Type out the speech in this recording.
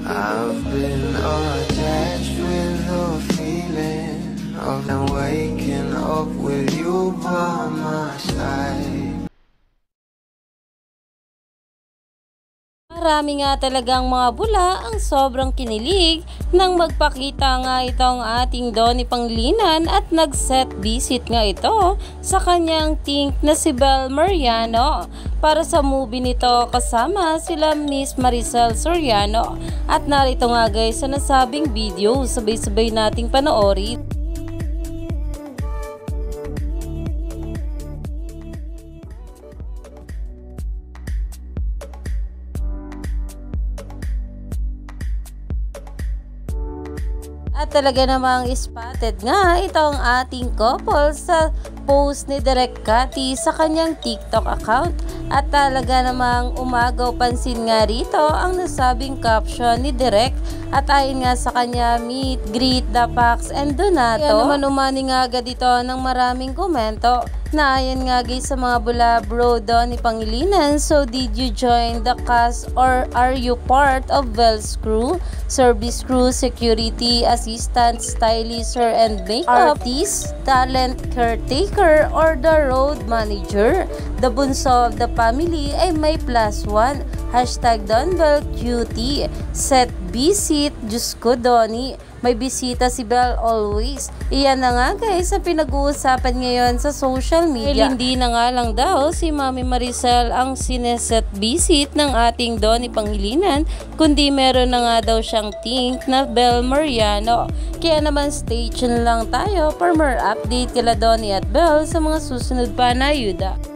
I've been attached with the feeling of waking up with you by my side. Marami nga talagang mga bula ang sobrang kinilig nang magpakita nga itong ating Donnie Pangilinan at nag-set visit nga ito sa kanyang tink na si Bel Mariano para sa movie nito kasama sila Miss Maricel Soriano. At narito nga guys sa nasabing video, sabay-sabay nating panoorin. At talaga namang spotted nga itong ating couple sa post ni Direk Cathy sa kanyang TikTok account. At talaga namang umagaw pansin nga rito ang nasabing caption ni Direk. At ayon nga sa kanya, meet, greet, Dapax, and Donato. Kaya naman umani nga agad ito ng maraming komento na ayon nga guys sa mga bula, bro Donnie Pangilinan, so did you join the cast or are you part of Bel's crew, service crew, security, assistant, stylist, and makeup artist, talent caretaker, or the road manager? The bunso of the family ay may +1. Hashtag DonBelQT. Set visit. Diyos ko, Donnie. May bisita si Bel always. Iyan na nga guys ang pinag-uusapan ngayon sa social media. Hindi na nga lang daw si Mami Maricel ang sineset visit ng ating Donnie Pangilinan, kundi meron na nga daw siyang tink na Bel Mariano. Kaya naman stay tuned lang tayo for more update kila Donnie at Bel sa mga susunod pa na ayuda.